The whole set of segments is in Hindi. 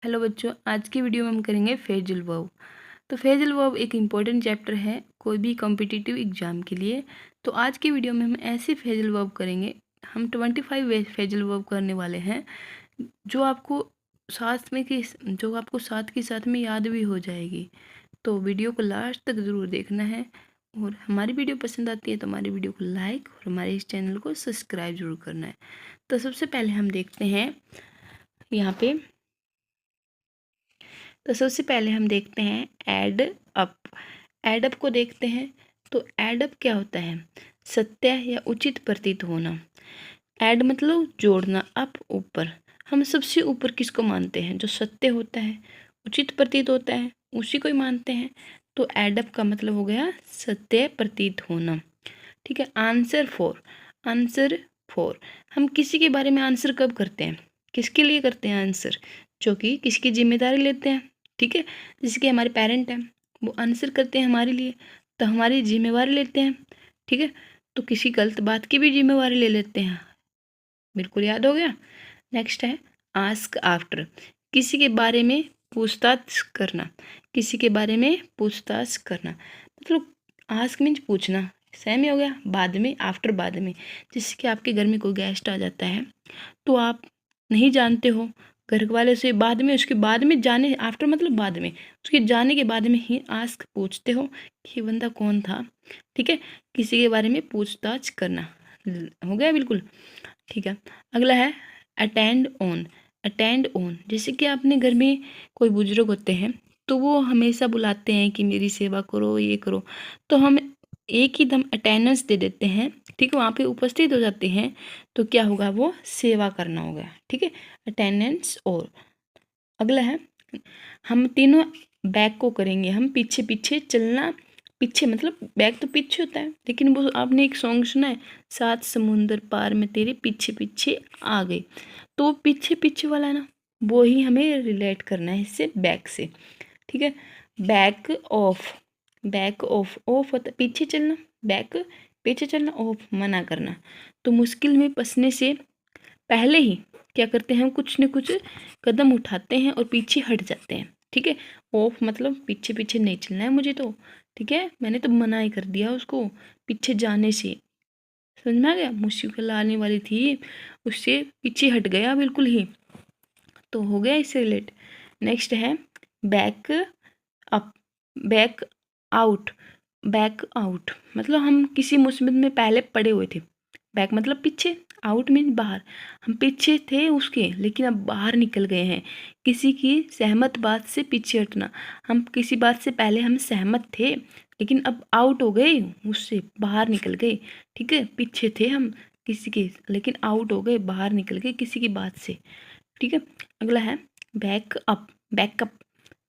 हेलो बच्चों, आज की वीडियो में हम करेंगे फ्रेजल वर्ब। तो फ्रेजल वर्ब एक इम्पॉर्टेंट चैप्टर है कोई भी कॉम्पिटिटिव एग्जाम के लिए। तो आज की वीडियो में हम ऐसे फ्रेजल वर्ब करेंगे। हम 25 फ्रेजल वर्ब करने वाले हैं जो आपको साथ के साथ में याद भी हो जाएगी। तो वीडियो को लास्ट तक ज़रूर देखना है। और हमारी वीडियो पसंद आती है तो हमारी वीडियो को लाइक और हमारे इस चैनल को सब्सक्राइब जरूर करना है। तो सबसे पहले हम देखते हैं यहाँ पे। तो सबसे पहले हम देखते हैं एड अप। एड अप को देखते हैं। तो एड अप क्या होता है? सत्य या उचित प्रतीत होना। ऐड मतलब जोड़ना, अप ऊपर। हम सबसे ऊपर किसको मानते हैं? जो सत्य होता है, उचित प्रतीत होता है, उसी को ही मानते हैं। तो ऐड अप का मतलब हो गया सत्य प्रतीत होना। ठीक है। Answer for. आंसर फॉर हम किसी के बारे में आंसर कब करते हैं? किसके लिए करते हैं आंसर? जो कि किसकी जिम्मेदारी लेते हैं। ठीक है। जैसे कि हमारे पेरेंट हैं, वो आंसर करते हैं हमारे लिए, तो हमारी जिम्मेवारी लेते हैं। ठीक है। तो किसी गलत बात की भी जिम्मेवारी ले लेते हैं। बिल्कुल याद हो गया। नेक्स्ट है आस्क आफ्टर। किसी के बारे में पूछताछ करना। किसी के बारे में पूछताछ करना मतलब आस्क मीन्स पूछना, सेम ही हो गया। बाद में, आफ्टर बाद में। जैसे कि आपके घर में कोई गेस्ट आ जाता है तो आप नहीं जानते हो घर वाले से, बाद में, उसके बाद में जाने, आफ्टर मतलब बाद में, उसके जाने के बाद में ही आस्क पूछते हो कि ये बंदा कौन था। ठीक है। किसी के बारे में पूछताछ करना हो गया बिल्कुल। ठीक है। अगला है अटेंड ऑन। अटेंड ऑन जैसे कि अपने घर में कोई बुजुर्ग होते हैं तो वो हमेशा बुलाते हैं कि मेरी सेवा करो, ये करो। तो हम एक ही दम अटेंडेंस दे देते हैं। ठीक है। वहाँ पे उपस्थित हो जाते हैं तो क्या होगा? वो सेवा करना होगा। ठीक है। अटेंडेंस। और अगला है हम तीनों बैक को करेंगे। हम पीछे पीछे चलना। पीछे मतलब बैक तो पीछे होता है, लेकिन वो आपने एक सॉन्ग सुना है, सात समुंदर पार में तेरे पीछे पीछे आ गए। तो वो पीछे पीछे वाला है ना, वो ही हमें रिलेट करना है इससे, बैक से। ठीक है। Back of. Back of, of होता है पीछे चलना, बैक पीछे चलना, ऑफ मना करना। तो मुश्किल में फंसने से पहले ही क्या करते हैं? हम कुछ न कुछ कदम उठाते हैं और पीछे हट जाते हैं। ठीक है। ऑफ मतलब पीछे पीछे नहीं चलना है मुझे तो। ठीक है। मैंने तो मना ही कर दिया उसको पीछे जाने से। समझ में आ गया? मुश्किल आने वाली थी, उससे पीछे हट गया बिल्कुल ही। तो हो गया इससे रिलेट। नेक्स्ट है back up. Back out. Back out मतलब हम किसी मुसीबत में पहले पड़े हुए थे। बैक मतलब पीछे, आउट मीन बाहर। हम पीछे थे उसके, लेकिन अब बाहर निकल गए हैं। किसी की सहमत बात से पीछे हटना। हम किसी बात से पहले हम सहमत थे, लेकिन अब आउट हो गए, उससे बाहर निकल गए। ठीक है। पीछे थे हम किसी के, लेकिन आउट हो गए, बाहर निकल गए किसी की बात से। ठीक है। अगला है बैक अप। बैकअप।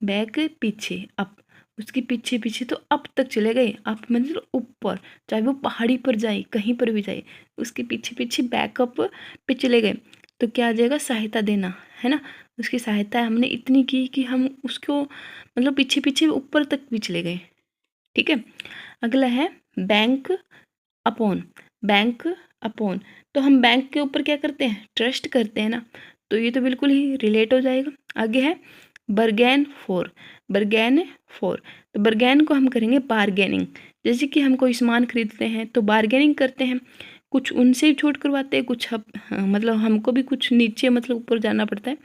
बैक पीछे, अप उसके पीछे पीछे तो अप तक चले गए। अप मतलब ऊपर, चाहे वो पहाड़ी पर जाए, कहीं पर भी जाए, उसके पीछे पीछे बैकअप पे चले गए। तो क्या आ जाएगा? सहायता देना, है ना। उसकी सहायता हमने इतनी की कि हम उसको मतलब पीछे पीछे ऊपर तक भी चले गए। ठीक है। अगला है बैंक अपॉन। बैंक अपॉन तो हम बैंक के ऊपर क्या करते हैं? ट्रस्ट करते हैं ना। तो ये तो बिल्कुल ही रिलेट हो जाएगा। आगे है बर्गेन फॉर। बर्गेन फॉर तो बर्गेन को हम करेंगे बार्गेनिंग। जैसे कि हम कोई सामान खरीदते हैं तो बार्गेनिंग करते हैं, कुछ उनसे भी छूट करवाते हैं, कुछ मतलब हमको भी कुछ नीचे मतलब ऊपर जाना पड़ता है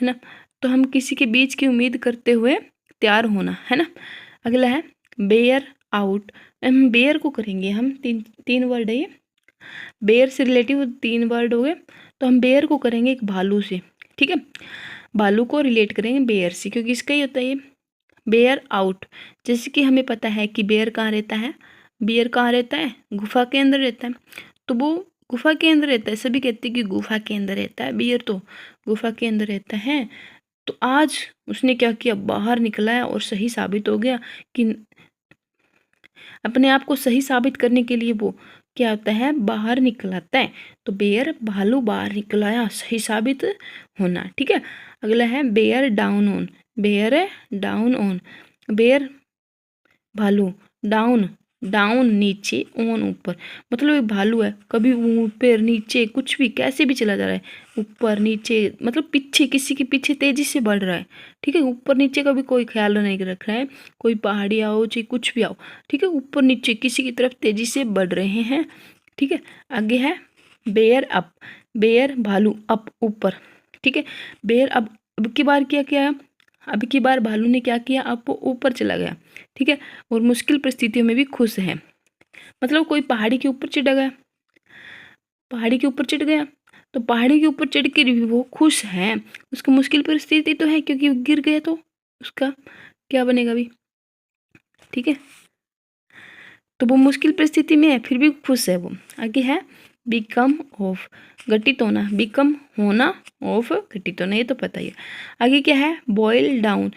ना। तो हम किसी के बीच की उम्मीद करते हुए तैयार होना, है ना। अगला है बेयर आउट। हम बेयर को करेंगे, हम तीन तीन वर्ड है ये, बेयर से रिलेटिव तीन वर्ड हो गए। तो हम बेयर को करेंगे एक भालू से। ठीक है। भालू को रिलेट करेंगे बेयर से, क्योंकि इसका ही होता है ये बेयर आउट। जैसे कि हमें पता है कि बेयर कहाँ रहता है। बेयर कहाँ रहता है? गुफा के अंदर रहता है। तो वो गुफा के अंदर रहता है, सभी कहते हैं कि गुफा के अंदर रहता है बेयर, तो गुफा के अंदर रहता है। तो आज उसने क्या किया? बाहर निकला है और सही साबित हो गया कि अपने आप को सही साबित करने के लिए वो क्या होता है? बाहर निकलाता है। तो बेयर भालू बाहर निकलाया, सही साबित होना। ठीक है। अगला है bear down on. Bear down on. Bear भालू, डाउन डाउन नीचे, ऑन ऊपर। मतलब एक भालू है, कभी ऊपर नीचे कुछ भी कैसे भी चला जा रहा है, ऊपर नीचे मतलब पीछे, किसी के पीछे तेजी से बढ़ रहा है। ठीक है, ऊपर नीचे का भी कोई ख्याल नहीं रख रहा है, कोई पहाड़ी आओ चाहे कुछ भी आओ। ठीक है, ऊपर नीचे किसी की तरफ तेजी से बढ़ रहे हैं। ठीक है, आगे है बेयर अप। बेयर भालू, अप ऊपर। ठीक है, बेयर अब की बार क्या किया, अब की बार भालू ने क्या किया, अब वो ऊपर चला गया। ठीक है, और मुश्किल परिस्थितियों में भी खुश है। मतलब कोई पहाड़ी के ऊपर चढ़ गया, पहाड़ी के ऊपर चढ़ गया, तो पहाड़ी के ऊपर चढ़ के भी वो खुश है। उसकी मुश्किल परिस्थिति तो है, क्योंकि वो गिर गया तो उसका क्या बनेगा अभी। ठीक है, तो वो मुश्किल परिस्थिति में है फिर भी खुश है वो। आगे है बिकम ऑफ, घटित होना, बिकम होना, ऑफ घटित होना, ये तो पता ही है। आगे क्या है बॉयल डाउन।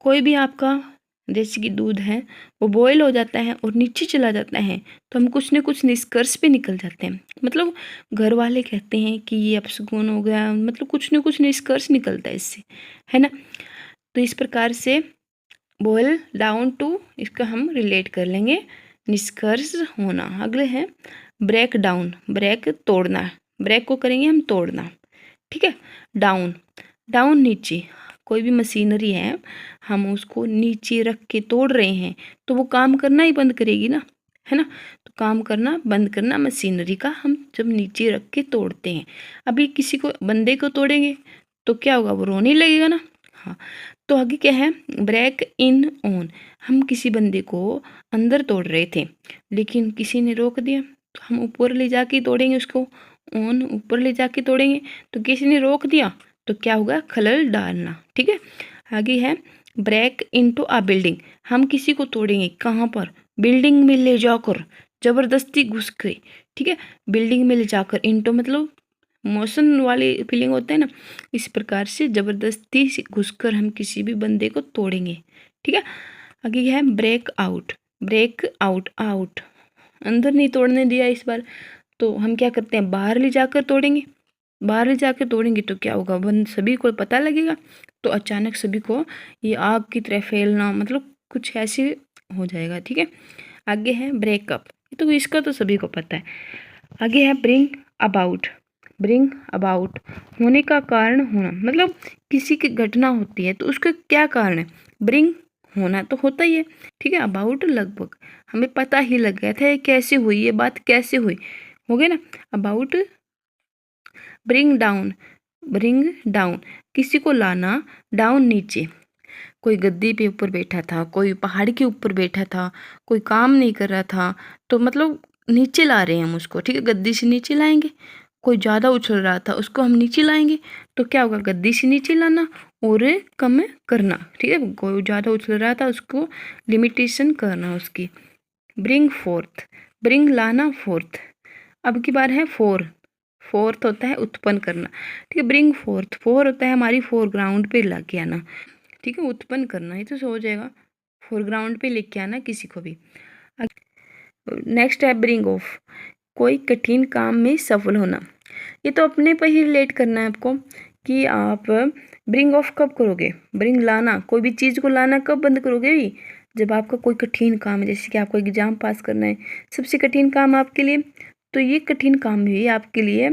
कोई भी आपका जैसे कि दूध है वो बॉयल हो जाता है और नीचे चला जाता है, तो हम कुछ न कुछ निष्कर्ष पे निकल जाते हैं। मतलब घर वाले कहते हैं कि ये अपशगुन हो गया, मतलब कुछ न कुछ निष्कर्ष निकलता है इससे, है ना। तो इस प्रकार से बॉयल डाउन टू, इसका हम रिलेट कर लेंगे निष्कर्ष होना। अगले हैं ब्रेक डाउन, ब्रेक तोड़ना, ब्रेक को करेंगे हम तोड़ना। ठीक है, डाउन, डाउन नीचे, कोई भी मशीनरी है हम उसको नीचे रख के तोड़ रहे हैं तो वो काम करना ही बंद करेगी ना, है ना। तो काम करना बंद करना मशीनरी का हम जब नीचे रख के तोड़ते हैं। अभी किसी को बंदे को तोड़ेंगे तो क्या होगा, वो रोने लगेगा ना। हाँ, तो आगे क्या है ब्रेक इन ऑन, हम किसी बंदे को अंदर तोड़ रहे थे लेकिन किसी ने रोक दिया, तो हम ऊपर ले जाके तोड़ेंगे उसको, ऑन ऊपर ले जाके तोड़ेंगे, तो किसी ने रोक दिया तो क्या होगा खलल डालना। ठीक है, आगे है ब्रेक इनटू अ बिल्डिंग, हम किसी को तोड़ेंगे कहाँ पर, बिल्डिंग में ले जाकर, जबरदस्ती घुस के। ठीक है, बिल्डिंग में ले जाकर, इनटू मतलब मोशन वाली फीलिंग होता है ना, इस प्रकार से जबरदस्ती से घुसकर हम किसी भी बंदे को तोड़ेंगे। ठीक है, आगे है break out, break out, out अंदर नहीं तोड़ने दिया इस बार, तो हम क्या करते हैं बाहर ले जाकर तोड़ेंगे। बाहर ले जाकर तोड़ेंगे तो क्या होगा, बंद सभी को पता लगेगा, तो अचानक सभी को ये आग की तरह फैलना, मतलब कुछ ऐसे हो जाएगा। ठीक है, आगे है ब्रेकअप, तो इसका तो सभी को पता है। आगे है ब्रिंग अबाउट, ब्रिंग अबाउट होने का कारण होना, मतलब किसी की घटना होती है तो उसका क्या कारण है, ब्रिंग होना तो होता ही है। ठीक है, अबाउट लगभग हमें पता ही लग गया था ये कैसे हुई, ये बात कैसे हुई, हो गया ना। About bring down, bring down किसी को लाना, डाउन नीचे, कोई गद्दी पे ऊपर बैठा था, कोई पहाड़ के ऊपर बैठा था, कोई काम नहीं कर रहा था, तो मतलब नीचे ला रहे हैं हम उसको। ठीक है, गद्दी से नीचे लाएंगे। कोई ज़्यादा उछल रहा था उसको हम नीचे लाएंगे, तो क्या होगा गद्दी से नीचे लाना और कम करना। ठीक है, कोई ज़्यादा उछल रहा था उसको लिमिटेशन करना उसकी। ब्रिंग फोर्थ, ब्रिंग लाना, फोर्थ अब की बार है फोर, फोर्थ होता है उत्पन्न करना। ठीक है, ब्रिंग फोर्थ, फोर होता है हमारी फोरग्राउंड पे ला के आना। ठीक है, उत्पन्न करना ही तो हो जाएगा, फोरग्राउंड पे लेके आना किसी को भी। नेक्स्ट है ब्रिंग ऑफ, कोई कठिन काम में सफल होना, ये तो अपने पर ही रिलेट करना है आपको कि आप ब्रिंग ऑफ कब करोगे, ब्रिंग लाना, कोई भी चीज़ को लाना कब बंद करोगे भी, जब आपका कोई कठिन काम है, जैसे कि आपको एग्जाम पास करना है, सबसे कठिन काम आपके लिए, तो ये कठिन काम भी आपके लिए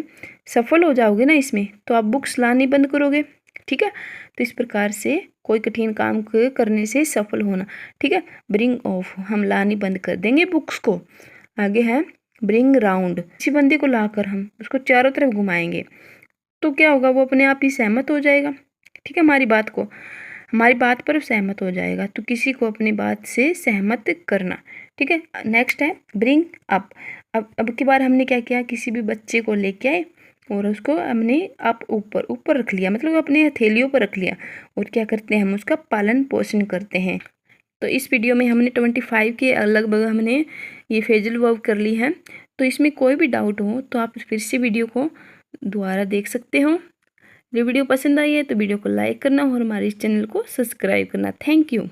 सफल हो जाओगे ना इसमें, तो आप बुक्स लानी बंद करोगे। ठीक है, तो इस प्रकार से कोई कठिन काम करने से सफल होना। ठीक है, ब्रिंग ऑफ हम लानी बंद कर देंगे बुक्स को। आगे है ब्रिंग राउंड, किसी बंदे को लाकर हम उसको चारों तरफ घुमाएंगे तो क्या होगा, वो अपने आप ही सहमत हो जाएगा। ठीक है, हमारी बात को, हमारी बात पर सहमत हो जाएगा, तो किसी को अपनी बात से सहमत करना। ठीक है, नेक्स्ट है ब्रिंग अप, अब की बार हमने क्या किया, किसी भी बच्चे को लेके आए और उसको हमने अप ऊपर ऊपर रख लिया, मतलब अपने हथेलियों पर रख लिया, और क्या करते हैं हम उसका पालन पोषण करते हैं। तो इस वीडियो में हमने 25 के लगभग हमने ये फ्रेजल वर्ब कर ली है। तो इसमें कोई भी डाउट हो तो आप फिर से वीडियो को दोबारा देख सकते हो। जो वीडियो पसंद आई है तो वीडियो को लाइक करना और हमारे इस चैनल को सब्सक्राइब करना। Thank you.